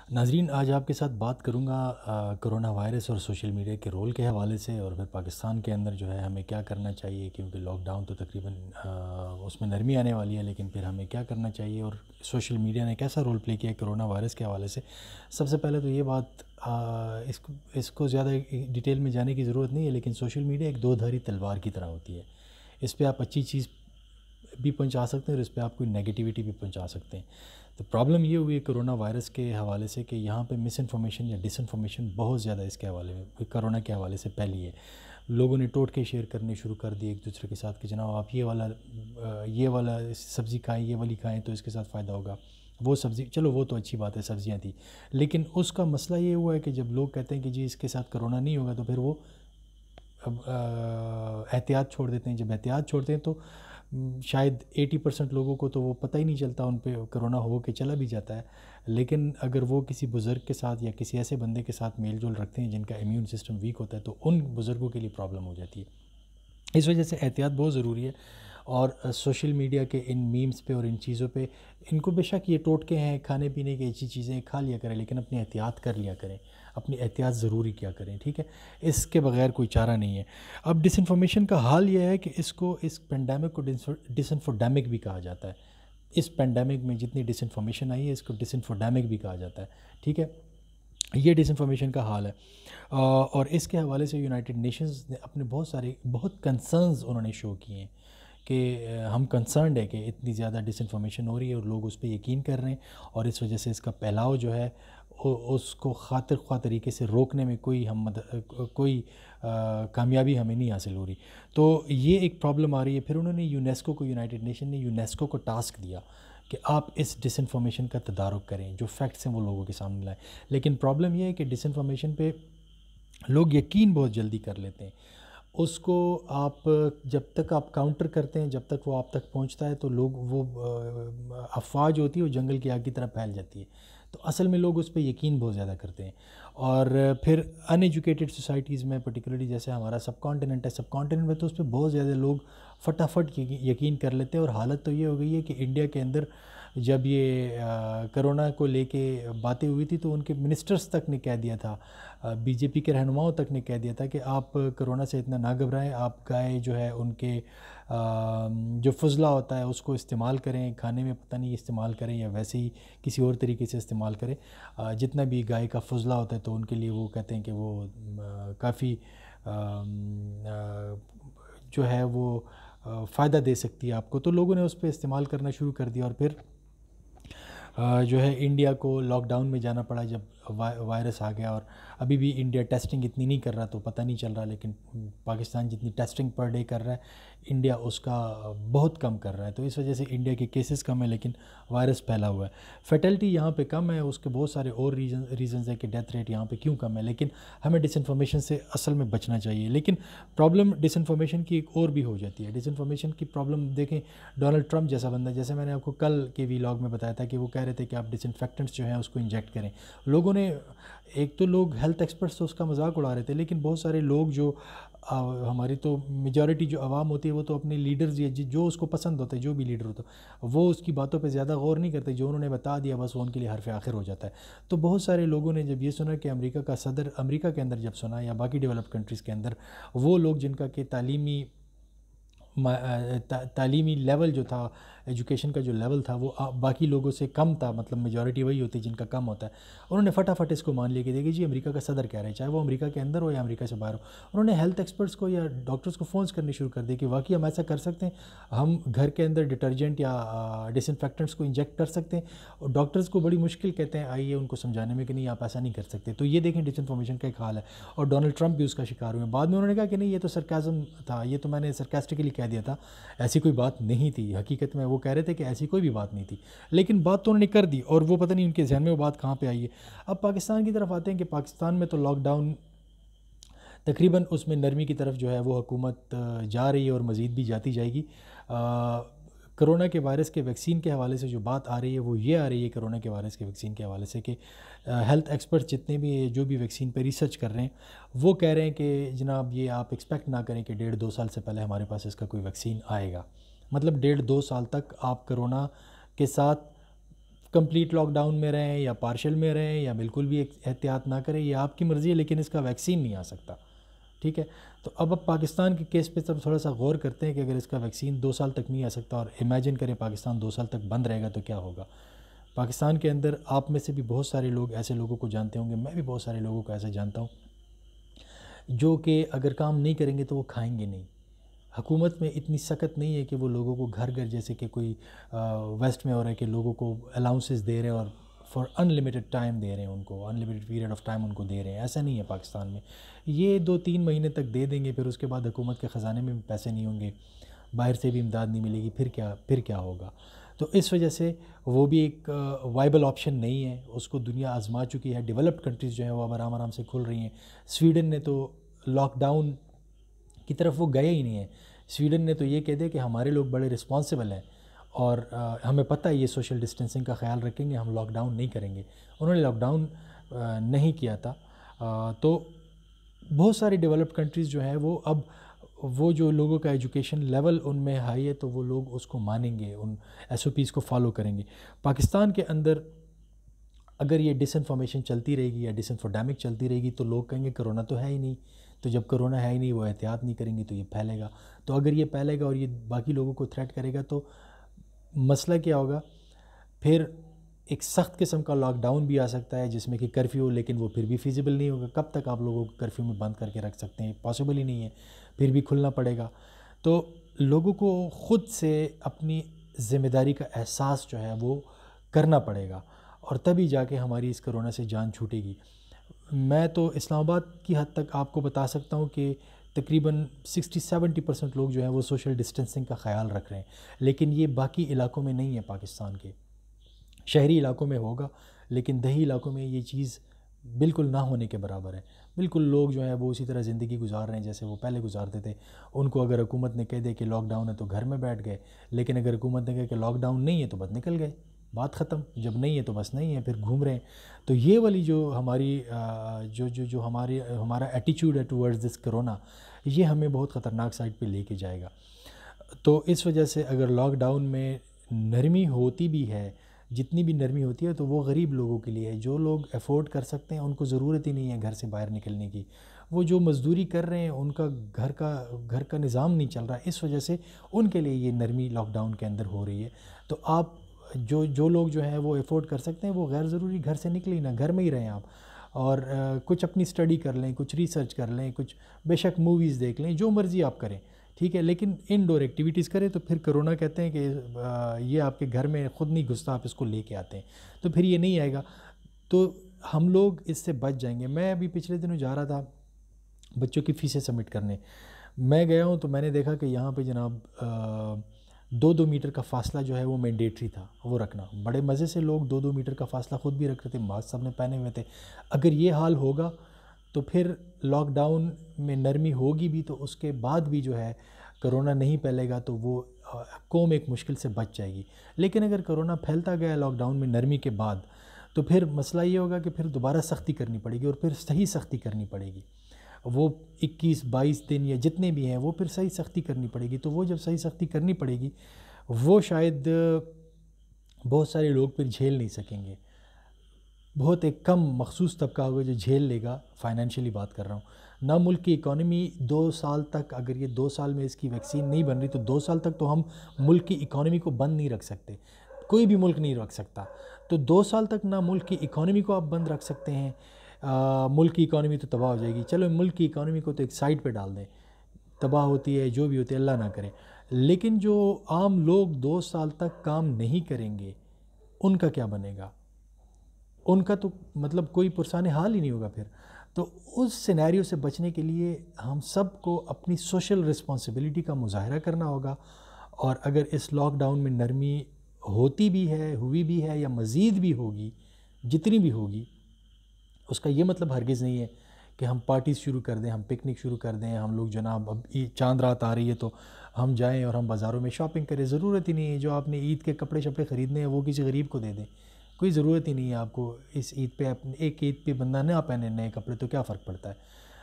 ناظرین آج آپ کے ساتھ بات کروں گا کرونا وائرس اور سوشل میڈیا کے رول کے حوالے سے، اور پھر پاکستان کے اندر جو ہے ہمیں کیا کرنا چاہیے، کیونکہ لاک ڈاؤن تو تقریباً اس میں نرمی آنے والی ہے، لیکن پھر ہمیں کیا کرنا چاہیے اور سوشل میڈیا نے کیسا رول پلے کیا ہے کرونا وائرس کے حوالے سے۔ سب سے پہلے تو یہ بات اس کو زیادہ ڈیٹیل میں جانے کی ضرورت نہیں ہے، لیکن سوشل میڈیا ایک دو دھاری تلوار کی طرح ہوتی ہے۔ اس پہ آپ اچھی چیز بھی پہنچا سکتے ہیں اور اس پہ آپ کوئی نیگیٹیوٹی بھی پہنچا سکتے ہیں۔ تو پرابلم یہ ہوئی ہے کرونا وائرس کے حوالے سے کہ یہاں پہ مس انفارمیشن یا ڈس انفارمیشن بہت زیادہ اس کے حوالے میں کرونا کے حوالے سے پھیلی ہے۔ لوگوں نے ٹوٹکے شیئر کرنے شروع کر دیے ایک دوسرے کے ساتھ کہ جناب آپ یہ والا سبزی کھائیں، یہ والی کھائیں تو اس کے ساتھ فائدہ ہوگا، وہ سبزی چلو وہ تو اچھی بات ہے، سبزیاں تھیں، لیکن اس کا مسئلہ یہ ہوا ہے کہ جب لوگ کہتے ہیں کہ جی اس کے ساتھ کرونا نہیں ہوگا تو پھر وہ احتیاط چھوڑ دیتے ہیں۔ جب احتیاط چھوڑتے ہیں تو شاید 80% لوگوں کو تو وہ پتہ ہی نہیں چلتا، ان پہ کرونا ہو کے چلا بھی جاتا ہے، لیکن اگر وہ کسی بزرگ کے ساتھ یا کسی ایسے بندے کے ساتھ میل جول رکھتے ہیں جن کا امیون سسٹم ویک ہوتا ہے تو ان بزرگوں کے لیے پرابلم ہو جاتی ہے۔ اس وجہ سے احتیاط بہت ضروری ہے، اور سوشل میڈیا کے ان میمز پہ اور ان چیزوں پہ ان کو بے شک یہ ٹوٹکے ہیں، کھانے پینے کی اچھی چیزیں کھا لیا کریں، لیکن اپنی احتیاط کر لیا کریں، اپنی احتیاط ضروری کیا کریں، ٹھیک ہے؟ اس کے بغیر کوئی چارہ نہیں ہے۔ اب ڈس انفارمیشن کا حال یہ ہے کہ اس پینڈیمک کو ڈس انفوڈیمک بھی کہا جاتا ہے۔ اس پینڈیمک میں جتنی ڈس انفارمیشن آئی ہے اس کو ڈس انفوڈیمک بھی کہا جاتا ہے، ٹھیک ہے؟ یہ ڈس انفارمیشن کا حال ہے، اور اس کے حوالے سے یونائٹڈ نیشنز نے اپنے بہت کنسرنز انہوں نے شو کیے ہیں کہ ہم کنسرنڈ ہے کہ اتنی زیادہ ڈس انفارمیشن ہو رہی ہے اور لوگ اس پہ یقین کر رہے ہیں، اور اس وجہ سے اس کا پھیلاؤ جو ہے اس کو خاطر خواہ طریقے سے روکنے میں کوئی کامیابی ہمیں نہیں حاصل ہو رہی۔ تو یہ ایک پرابلم آ رہی ہے۔ پھر انہوں نے یونیسکو نے یونیسکو کو ٹاسک دیا کہ آپ اس ڈس انفارمیشن کا تدارک کریں، جو فیکٹس ہیں وہ لوگوں کے سامنے لائیں، لیکن پرابلم یہ ہے کہ ڈس انفارمیشن پہ لوگ یقین بہت جلدی کر لیتے ہیں۔ اس کو آپ جب تک آپ کاؤنٹر کرتے ہیں، جب تک وہ آپ تک پہنچتا ہے تو لوگ وہ افواج ہوتی ہے وہ جنگل کی آگ کی طرح پھیل جاتی ہے، تو اصل میں لوگ اس پہ یقین بہت زیادہ کرتے ہیں۔ اور پھر ان ایجوکیٹڈ سوسائٹیز میں پرٹیکولرلی جیسے ہمارا سب کانٹیننٹ ہے، سب کانٹیننٹ میں تو اس پہ بہت زیادہ لوگ فٹافٹ یقین کر لیتے ہیں، اور حالت تو یہ ہو گئی ہے کہ انڈیا کے اندر جب یہ کرونا کو لے کے باتیں ہوئی تھی تو ان کے منسٹرز تک نے کہہ دیا تھا، بی جے پی کے رہنماؤں تک نے کہہ دیا تھا کہ آپ کرونا سے اتنا نہ گھبرائیں، آپ گائے جو ہے ان کے جو فضلہ ہوتا ہے اس کو استعمال کریں، کھانے میں پتہ نہیں استعمال کریں یا ویسے ہی کسی اور طریقے سے استعمال کریں، جتنا بھی گائے کا فضلہ ہوتا ہے تو ان کے لیے وہ کہتے ہیں کہ وہ کافی جو ہے وہ فائدہ دے سکتی ہے آپ کو، تو لوگوں نے اس پہ استعمال کرنا شروع کر دیا، اور پھر جو ہے انڈیا کو لاک ڈاؤن میں جانا پڑا جب وائرس آ گیا۔ اور ابھی بھی انڈیا ٹیسٹنگ اتنی نہیں کر رہا تو پتہ نہیں چل رہا، لیکن پاکستان جتنی ٹیسٹنگ پر ڈے کر رہا ہے انڈیا اس کا بہت کم کر رہا ہے، تو اس وجہ سے انڈیا کے کیسز کم ہیں لیکن وائرس پھیلا ہوا ہے۔ فیٹلٹی یہاں پہ کم ہے، اس کے بہت سارے اور ریزنز ہیں کہ ڈیتھ ریٹ یہاں پہ کیوں کم ہے، لیکن ہمیں ڈس انفارمیشن سے اصل میں بچنا چاہیے۔ لیکن پرابلم ڈس انفارمیشن کی ایک اور بھی ہو جاتی ہے۔ ڈس انفارمیشن کی پرابلم دیکھیں، ڈونلڈ ٹرمپ جیسا بندہ، جیسے میں نے آپ کو کل کے ویلاگ میں بتایا تھا کہ وہ کہہ رہے تھے کہ آپ ڈس انفیکٹنٹس جو ہیں اس کو انجیکٹ کریں، لوگوں نے ایک تو لوگ ہیلتھ ایکسپرٹس تو اس کا مذاق اڑا رہے تھے، لیکن بہت سارے لوگ جو ہماری تو میجورٹی جو عوام ہوتی ہے وہ تو اپنے لیڈرز یا جو اس کو پسند ہوتا ہے، جو بھی لیڈر ہوتا ہے وہ اس کی باتوں پہ زیادہ غور نہیں کرتے، جو انہوں نے بتا دیا بس وہ ان کے لیے حرف آخر ہو جاتا ہے۔ تو بہت سارے لوگوں نے جب یہ سنا کہ امریکہ کا صدر امریکہ کے اندر جب سنا یا باقی ڈیولپ کنٹریز کے اندر، وہ لوگ جن کا کہ تعلیمی لیول جو تھا، ایجوکیشن کا جو لیول تھا وہ باقی لوگوں سے کم تھا، مطلب میجورٹی وہی ہوتی ہے جن کا کم ہوتا ہے، انہوں نے فٹافٹ اس کو مان لیا کہ دیکھیے جی امریکہ کا صدر کہہ رہے ہیں، چاہے وہ امریکہ کے اندر ہو یا امریکہ سے باہر ہو۔ انہوں نے ہیلتھ ایکسپرٹس کو یا ڈاکٹرز کو فونز کرنے شروع کر دیے کہ واقعی ہم ایسا کر سکتے ہیں، ہم گھر کے اندر ڈٹرجنٹ یا ڈس انفیکٹنٹس کو انجیکٹ کر سکتے ہیں، اور ڈاکٹرز کو بڑی مشکل کہتے ہیں آئیے ان کو سمجھانے میں کہ نہیں آپ ایسا نہیں کر سکتے۔ تو یہ دیکھیں ڈس انفارمیشن کا ایک حال ہے، اور ڈونلڈ ٹرمپ بھی اس کا شکار ہوئے۔ بعد میں انہوں نے کہا کہ نہیں یہ تو سرکازم تھا، یہ تو میں نے سرکاسٹکلی کہہ دیا تھا، ایسی کوئی بات نہیں تھی، حقیقت میں وہ کہہ رہے تھے کہ ایسی کوئی بھی بات نہیں تھی، لیکن بات تو انہوں نے کر دی، اور وہ پتہ نہیں ان کے ذہن میں وہ بات کہاں پہ آئی ہے۔ اب پاکستان کی طرف آتے ہیں کہ پاکستان میں تو لاک ڈاؤن تقریباً اس میں نرمی کی طرف جو ہے وہ حکومت جا رہی ہے اور مزید بھی جاتی جائے گی۔ کرونا کے وائرس کے ویکسین کے حوالے سے جو بات آ رہی ہے وہ یہ آ رہی ہے کرونا کے وائرس کے ویکسین کے حوالے سے کہ ہیلتھ ایکسپرٹ جتنے بھی جو بھی ویکسین پہ ریسرچ کر رہے ہیں وہ کہہ رہے ہیں کہ جناب یہ آپ ایکسپیکٹ نہ کریں کہ 1.5-2 سال سے پہلے ہمارے پاس اس کا کوئی ویکسین آئے گا، مطلب 1.5-2 سال تک آپ کرونا کے ساتھ کمپلیٹ لاک ڈاؤن میں رہیں یا پارشل میں رہیں یا بالکل بھی احتیاط نہ کریں، یہ آپ کی مرضی ہے، لیکن اس کا ویکسین نہیں آ سکتا، ٹھیک ہے؟ تو اب پاکستان کے کیس پہ تھوڑا سا غور کرتے ہیں کہ اگر اس کا ویکسین 2 سال تک نہیں آ سکتا، اور امیجن کریں پاکستان 2 سال تک بند رہے گا تو کیا ہوگا؟ پاکستان کے اندر آپ میں سے بھی بہت سارے لوگ ایسے لوگوں کو جانتے ہوں گے، میں بھی بہت سارے لوگوں کو ایسے جانتا ہوں جو کہ اگر کام نہیں کریں گے تو وہ کھائیں گے نہیں۔ حکومت میں اتنی سخت نہیں ہے کہ وہ لوگوں کو گھر گھر، جیسے کہ کوئی ویسٹ میں ہو رہا ہے کہ لوگوں کو الاؤنسز دے رہے ہیں اور فار ان لمیٹڈ ٹائم دے رہے ہیں، ان کو ان لمیٹڈ پیریڈ آف ٹائم ان کو دے رہے ہیں، ایسا نہیں ہے پاکستان میں۔ یہ 2-3 مہینے تک دے دیں گے، پھر اس کے بعد حکومت کے خزانے میں بھی پیسے نہیں ہوں گے، باہر سے بھی امداد نہیں ملے گی، پھر کیا ہوگا؟ تو اس وجہ سے وہ بھی ایک وائبل آپشن نہیں ہے، اس کو دنیا آزما چکی ہے۔ ڈیولپڈ کنٹریز جو ہیں وہ اب آرام آرام سے کھل رہی ہیں۔ سویڈن نے تو لاک ڈاؤن کی طرف وہ گئے ہی نہیں ہیں۔ سویڈن نے تو یہ کہہ دیا کہ ہمارے لوگ بڑے رسپانسبل ہیں اور ہمیں پتہ ہے یہ سوشل ڈسٹینسنگ کا خیال رکھیں گے، ہم لاک ڈاؤن نہیں کریں گے۔ انہوں نے لاک ڈاؤن نہیں کیا تھا۔ تو بہت ساری ڈیولپڈ کنٹریز جو ہیں وہ اب وہ جو لوگوں کا ایجوکیشن لیول ان میں ہائی ہے تو وہ لوگ اس کو مانیں گے، ان ایس او پیز کو فالو کریں گے۔ پاکستان کے اندر اگر یہ ڈس انفارمیشن چلتی رہے گی یا ڈس انفوڈیمک چلتی رہے گی تو لوگ کہیں گے کرونا تو ہے ہی نہیں، تو جب کرونا ہے ہی نہیں، وہ احتیاط نہیں کریں گے تو یہ پھیلے گا۔ تو اگر یہ پھیلے گا اور یہ باقی لوگوں کو تھریٹ کرے گا تو مسئلہ کیا ہوگا؟ پھر ایک سخت قسم کا لاک ڈاؤن بھی آ سکتا ہے جس میں کہ کرفیو، لیکن وہ پھر بھی فیزیبل نہیں ہوگا۔ کب تک آپ لوگوں کو کرفیو میں بند کر کے رکھ سکتے ہیں؟ پاسبل ہی نہیں ہے، پھر بھی کھلنا پڑے گا۔ تو لوگوں کو خود سے اپنی ذمہ داری کا احساس جو ہے وہ کرنا پڑے گا، اور تبھی جا کے ہماری اس کرونا سے جان چھوٹے گی۔ میں تو اسلام آباد کی حد تک آپ کو بتا سکتا ہوں کہ تقریباً 60-70% لوگ جو ہیں وہ سوشل ڈسٹینسنگ کا خیال رکھ رہے ہیں، لیکن یہ باقی علاقوں میں نہیں ہے پاکستان کے۔ شہری علاقوں میں ہوگا، لیکن دیہی علاقوں میں یہ چیز بالکل نہ ہونے کے برابر ہے۔ بالکل لوگ جو ہیں وہ اسی طرح زندگی گزار رہے ہیں جیسے وہ پہلے گزارتے تھے۔ ان کو اگر حکومت نے کہہ دے کہ لاک ڈاؤن ہے تو گھر میں بیٹھ گئے، لیکن اگر حکومت نے کہا کہ لاک ڈاؤن نہیں ہے تو بس نکل گئے، بات ختم۔ جب نہیں ہے تو بس نہیں ہے، پھر گھوم رہے ہیں۔ تو یہ والی جو ہماری ہمارا ایٹیچیوڈ ہے ٹورڈز دس کرونا، یہ ہمیں بہت خطرناک سائڈ پہ لے کے جائے گا۔ تو اس وجہ سے اگر لاک ڈاؤن میں نرمی ہوتی بھی ہے، جتنی بھی نرمی ہوتی ہے تو وہ غریب لوگوں کے لیے ہے۔ جو لوگ افورڈ کر سکتے ہیں ان کو ضرورت ہی نہیں ہے گھر سے باہر نکلنے کی۔ وہ جو مزدوری کر رہے ہیں ان کا گھر کا نظام نہیں چل رہا، اس وجہ سے ان کے لیے یہ نرمی لاک ڈاؤن کے اندر ہو رہی ہے۔ تو آپ جو لوگ جو ہیں وہ افورڈ کر سکتے ہیں وہ غیر ضروری گھر سے نکلیں نہ، گھر میں ہی رہیں آپ، اور کچھ اپنی اسٹڈی کر لیں، کچھ ریسرچ کر لیں، کچھ بے شک موویز دیکھ لیں، جو مرضی آپ کریں، ٹھیک ہے، لیکن انڈور ایکٹیویٹیز کریں۔ تو پھر کرونا کہتے ہیں کہ یہ آپ کے گھر میں خود نہیں گھستا، آپ اس کو لے کے آتے ہیں، تو پھر یہ نہیں آئے گا، تو ہم لوگ اس سے بچ جائیں گے۔ میں ابھی پچھلے دنوں جا رہا تھا بچوں کی فیسیں سبمٹ کرنے، میں گیا ہوں تو میں نے دیکھا کہ یہاں پہ جناب 2-2 میٹر کا فاصلہ جو ہے وہ مینڈیٹری تھا وہ رکھنا۔ بڑے مزے سے لوگ 2-2 میٹر کا فاصلہ خود بھی رکھ رہے تھے، ماسک سب نے پہنے ہوئے تھے۔ اگر یہ حال ہوگا تو پھر لاک ڈاؤن میں نرمی ہوگی بھی تو اس کے بعد بھی جو ہے کرونا نہیں پھیلے گا تو وہ قوم ایک مشکل سے بچ جائے گی۔ لیکن اگر کرونا پھیلتا گیا لاک ڈاؤن میں نرمی کے بعد تو پھر مسئلہ یہ ہوگا کہ پھر دوبارہ سختی کرنی پڑے گی، اور پھر صحیح سختی کرنی پڑے گی۔ وہ 21-22 دن یا جتنے بھی ہیں وہ پھر صحیح سختی کرنی پڑے گی۔ تو وہ جب صحیح سختی کرنی پڑے گی وہ شاید بہت سارے لوگ پھر جھیل نہیں سکیں گے۔ بہت ایک کم مخصوص طبقہ ہوگا جو جھیل لے گا، فائنینشلی بات کر رہا ہوں۔ نہ ملک کی اکانومی 2 سال تک، اگر یہ 2 سال میں اس کی ویکسین نہیں بن رہی تو 2 سال تک تو ہم ملک کی اکانومی کو بند نہیں رکھ سکتے، کوئی بھی ملک نہیں رکھ سکتا۔ تو 2 سال تک نہ ملک کی اکانومی کو آپ بند رکھ سکتے ہیں، ملک کی اکانومی تو تباہ ہو جائے گی۔ چلو ملک کی اکانومی کو تو ایک سائڈ پہ ڈال دیں، تباہ ہوتی ہے جو بھی ہوتی ہے اللہ نہ کرے، لیکن جو عام لوگ 2 سال تک کام نہیں کریں گے ان کا کیا بنے گا؟ ان کا تو مطلب کوئی پرسان حال ہی نہیں ہوگا پھر۔ تو اس سینیریو سے بچنے کے لیے ہم سب کو اپنی سوشل رسپانسبلٹی کا مظاہرہ کرنا ہوگا، اور اگر اس لاک ڈاؤن میں نرمی ہوتی بھی ہے، ہوئی بھی ہے، یا مزید بھی ہوگی، جتنی بھی ہوگی، اس کا یہ مطلب ہرگز نہیں ہے کہ ہم پارٹیز شروع کر دیں، ہم پکنک شروع کر دیں، ہم لوگ جناب اب چاند رات آ رہی ہے تو ہم جائیں اور ہم بازاروں میں شاپنگ کریں۔ ضرورت ہی نہیں ہے۔ جو آپ نے عید کے کپڑے شپڑے خریدنے ہیں وہ کسی غریب کو دے دیں، کوئی ضرورت ہی نہیں ہے آپ کو اس عید پہ۔ ایک عید پہ بندہ نہ پہنے نئے کپڑے تو کیا فرق پڑتا ہے؟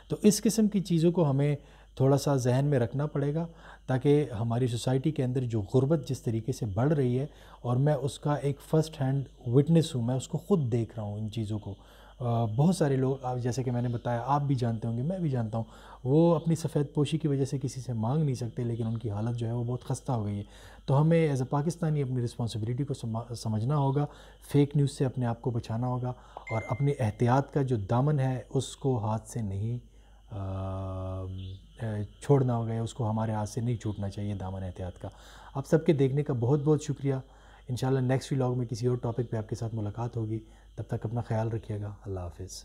تو اس قسم کی چیزوں کو ہمیں تھوڑا سا ذہن میں رکھنا پڑے گا، تاکہ ہماری سوسائٹی کے اندر جو غربت جس طریقے سے بڑھ رہی ہے، اور میں اس کا ایک فرسٹ ہینڈ وٹنس ہوں، میں اس کو خود دیکھ رہا ہوں ان چیزوں کو. بہت سارے لوگ، جیسے کہ میں نے بتایا، آپ بھی جانتے ہوں گے، میں بھی جانتا ہوں، وہ اپنی سفید پوشی کی وجہ سے کسی سے مانگ نہیں سکتے، لیکن ان کی حالت جو ہے وہ بہت خستہ ہو گئی ہے. تو ہمیں ایز اے پاکستانی اپنی رسپانسبلٹی کو سمجھنا ہوگا، فیک نیوز سے اپنے آپ کو بچانا ہوگا، اور اپنی احتیاط کا جو دامن ہے اس کو ہاتھ سے نہیں چھوڑنا ہوگا، یا اس کو ہمارے ہاتھ سے نہیں چھوٹنا چاہیے دامن احتیاط کا. آپ سب کے دیکھنے کا بہت بہت شکریہ. انشاءاللہ نیکسٹ ولاگ میں کسی اور ٹاپک پہ آپ کے ساتھ ملاقات ہوگی. تب تک اپنا خیال رکھیے گا. اللہ حافظ.